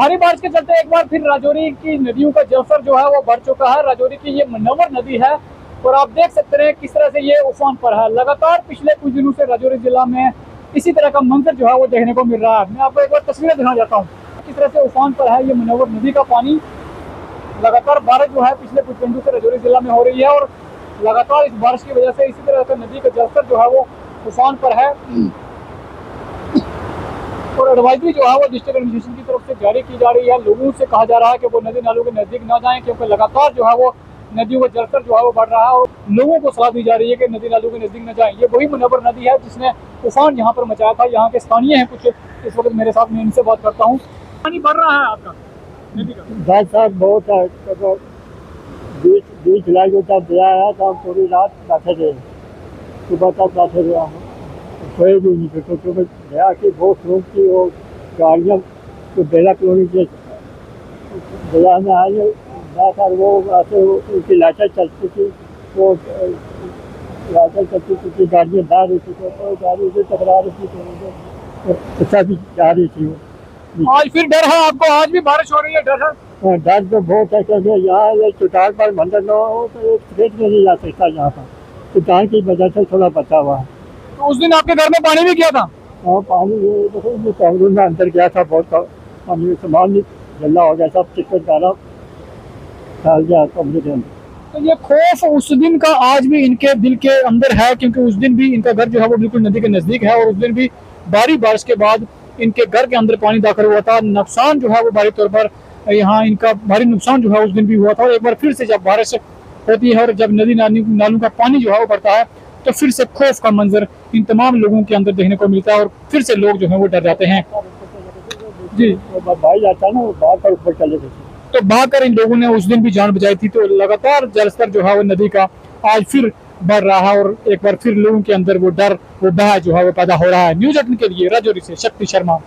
भारी बारिश के चलते एक बार फिर राजौरी की नदियों का जलस्तर जो है वो बढ़ चुका है। राजौरी की ये मनोवर नदी है और आप देख सकते हैं किस तरह से ये उफान पर है। लगातार पिछले कुछ दिनों से राजौरी जिला में इसी तरह का मंजर जो है वो देखने को मिल रहा है। मैं आपको एक बार तस्वीरें दिखाना चाहता हूँ किस तरह से उफान पर है ये मनोवर नदी का पानी। लगातार बारिश जो है पिछले कुछ घंटों से राजौरी जिला में हो रही है और लगातार इस बारिश की वजह से इसी तरह का नदी का जलस्तर जो है वो उफान पर है और एडवाइजरी जो है वो डिस्ट्रिक्ट एडमिनिस्ट्रेशन की तरफ से जारी की जा रही है। लोगों से कहा जा रहा है कि वो नदी नालों के नजदीक ना जाएं क्योंकि लगातार जो है वो नदियों का जलस्तर जो है वो बढ़ रहा है और लोगों को सलाह दी जा रही है कि नदी नालों के नजदीक न जाएं। ये वही मुनव्वर नदी है जिसने तूफान यहाँ पर मचाया था। यहाँ के स्थानीय हैं कुछ इस वक्त मेरे साथ, मैं इनसे बात करता हूँ। पानी बढ़ रहा है आपका नदी का? बहुत है। तो 20 जुलाई को तब दिया है तो हम पूरी रात बैठे थे, सुबह तक बैठे रहे हम, सोए भी नहीं थे क्योंकि गया कि बहुत लोग की वो गाड़ियाँ तो बेला कॉलोनी के बेला में आए जाकर वो ऐसे उनकी लाइटें चलती थी, वो लाइटें चलती थी, गाड़ियाँ जा रही थी तो गाड़ी से टकरा रही थी तो भी जा रही थी वो। आज फिर डर है आपको? आज भी बारिश हो रही है, डर है? डर तो बहुत है क्योंकि यहाँ ये चुटाल पर मंदिर न हो तो एक खेत में नहीं जा सकता यहाँ पर, चुटाल की वजह से थोड़ा बचा हुआ है। तो उस दिन आपके घर में पानी भी गया था? हाँ, पानी ये देखो कमरों में अंदर गया था, बहुत पानी सामान गला हो गया, सब चिकन डाला डाल गया कमरे के अंदर। तो ये खौफ उस दिन का आज भी इनके दिल के अंदर है क्योंकि उस दिन भी इनका घर जो है वो बिल्कुल नदी के नजदीक है और उस दिन भी भारी बारिश के बाद इनके घर के अंदर पानी दाखिल हुआ था। नुकसान जो है वो भारी तौर पर यहाँ इनका भारी नुकसान जो है उस दिन भी हुआ था। और एक बार फिर से जब बारिश होती है और जब नदी नालों का पानी जो है वो बढ़ता है तो फिर से खौफ का मंजर इन तमाम लोगों के अंदर देखने को मिलता है और फिर से लोग जो है वो डर जाते हैं। जी, भाई जाता है ना, वो भाग कर ऊपर चले गए तो भागकर इन लोगों ने उस दिन भी जान बचाई थी। तो लगातार जलस्तर जो है वो नदी का आज फिर बढ़ रहा है और एक बार फिर लोगों के अंदर वो डर, वो भय जो है वो पैदा हो रहा है। न्यूज़ 18 के लिए राजौरी से शक्ति शर्मा।